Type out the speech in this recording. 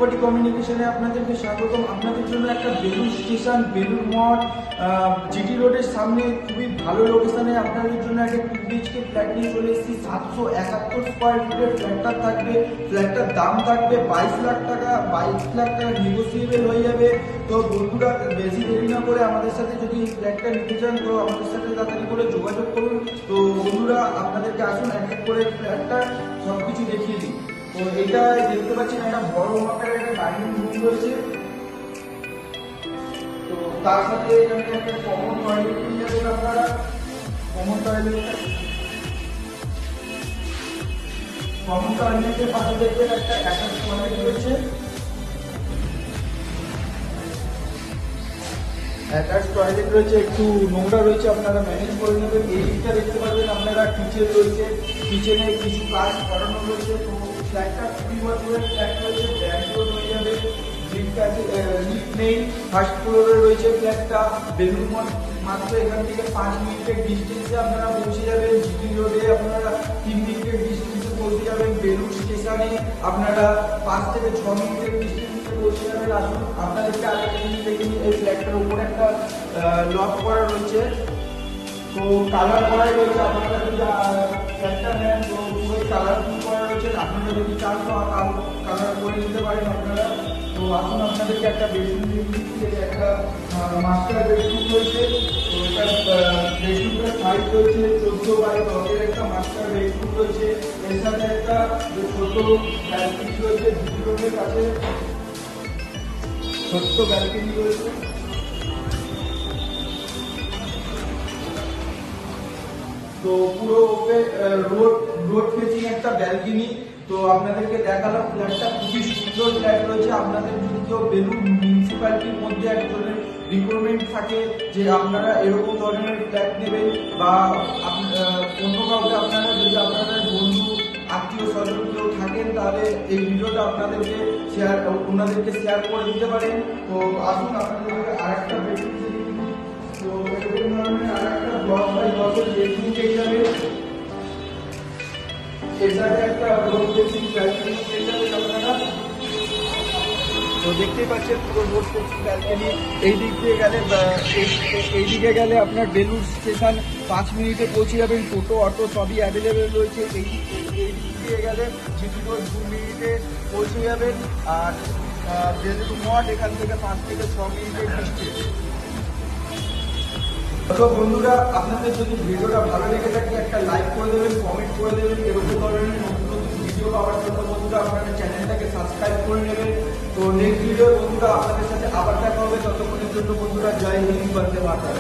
Property কমিউনিকেশনে আপনাদেরকে স্বাগতম। আপনাদের জন্য একটা বেলুড় স্টেশন, বেলুড় মঠ, জিটি রোডের সামনে খুবই ভালো লোকেশনে আপনাদের জন্য একটা 2 BHK ফ্ল্যাট নিয়ে চলে এসেছি। 771 স্কোয়ার ফিটের ফ্ল্যাটটা থাকবে। ফ্ল্যাটটার দাম থাকবে 22 লাখ টাকা। 22 লাখ টাকা নেগোসিয়েবল হয়ে যাবে। তো বন্ধুরা, বেশি দেরি না করে আমাদের সাথে যদি এই ফ্ল্যাটটা নিতে চান তো আমাদের সাথে তাড়াতাড়ি করে যোগাযোগ করুন। তো বন্ধুরা, আপনাদেরকে আসুন এক এক করে ফ্ল্যাটটা সবকিছু দেখিয়ে দিই। তো এটা দেখতে পাচ্ছেন একটা বড় আকারের একটা ডাইনিং রুম রয়েছে। তো তার সাথে এখানে একটা কমন টয়লেট পেয়ে যাবেন আপনারা। কমন টয়লেটের পাশে দেখবেন একটা অ্যাটাচ টয়লেট রয়েছে। অ্যাটাচ টয়লেট রয়েছে, একটু নোংরা রয়েছে, আপনারা ম্যানেজ করে নেবেন। এই দিকটা দেখতে পাবেন আপনারা কিচেন রয়েছে, কিচেনে কিছু কাজ করানো রয়েছে। তো ফ্ল্যাটটা খুবই বছরের ফ্ল্যাট রয়েছে, ব্র্যান্ড ফ্লোর হয়ে যাবে। লিফট নেই, ফার্স্ট ফ্লোরে রয়েছে ফ্ল্যাটটা। বেলুড় মঠ মাত্র এখান থেকে 5 মিনিটের ডিস্টেন্সে আপনারা পৌঁছে যাবেন। জিটি রোডে আপনারা 3 মিনিটের ডিস্টেন্সে পৌঁছে যাবেন। বেলুড় স্টেশনে আপনারা 5 থেকে 6 মিনিটের ডিস্টেন্সে পৌঁছে যাবেন। আসুন আপনাদেরকে আরেকটা জিনিস দেখে নিই। এই ফ্ল্যাটটার উপরে একটা লক করা রয়েছে, তো কালার করাই রয়েছে। আপনারা যদি ফ্ল্যাটটা নেন তো পুরো কালারফুল করা রয়েছে। আপনারা যদি চান তো কালার করে নিতে পারেন আপনারা। তো আসুন আপনাদেরকে একটা বেডরুম দিচ্ছি। একটা মাস্টার বেডরুম রয়েছে। তো এটা বেডরুমটার সাইজ রয়েছে 14x10 একটা মাস্টার বেডরুম রয়েছে। এর সাথে একটা ছোট ব্যালকনি রয়েছে, জিটি রোডের কাছে ছোট্ট ব্যালকনি রয়েছে। তো পুরো রোড ফেসিং একটা ব্যালকনি। তো আপনাদেরকে দেখালাম ফ্ল্যাটটা খুবই সুন্দর ফ্ল্যাট রয়েছে। আপনাদের যদি কেউ বেলুড় মিউনিসিপ্যালিটির মধ্যে একজনের রিকোয়ারমেন্ট থাকে যে আপনারা এরকম ধরনের ফ্ল্যাট নেবেন বা অন্য কাউকে আপনারা যদি আপনাদের বন্ধু আত্মীয় স্বজন কেউ থাকেন তাহলে এই ভিডিওটা ওনাদেরকে শেয়ার করে দিতে পারেন। তো আসুন আপনাদেরকে আরেকটা বেডরুম দেখি। তো এরকম ধরনের আরেকটা 10x10 বেডরুম পেয়ে যাবেন। এর সাথে একটা রোড ফেসিং ব্যালকনি পেয়ে যাবেন আপনারা। তো দেখতেই পাচ্ছেন পুরো রোড ফেসিং ব্যালকনি। এই দিকে গেলে আপনার বেলুড় স্টেশন 5 মিনিটে পৌঁছে যাবেন। টোটো অটো সবই অ্যাভেলেবেল রয়েছে। এই দিক দিয়ে গেলে জিটি রোড 2 মিনিটে পৌঁছে যাবেন। আর বেলুড় মঠ এখান থেকে 5 থেকে 6 মিনিটের ডিস্টেন্স। তো বন্ধুরা, আপনাদের যদি ভিডিওটা ভালো লেগে থাকে একটা লাইক করে দেবেন, কমেন্ট করে দেবেন। এরকম ধরনের নতুন নতুন ভিডিও পাওয়ার জন্য বন্ধুরা আপনাদের চ্যানেলটাকে সাবস্ক্রাইব করে নেবেন। তো নেক্সট ভিডিও বন্ধুরা আপনাদের সাথে আবার দেখা হবে। ততক্ষণের জন্য বন্ধুরা জয় হিন্দ, বন্দে মাতরম।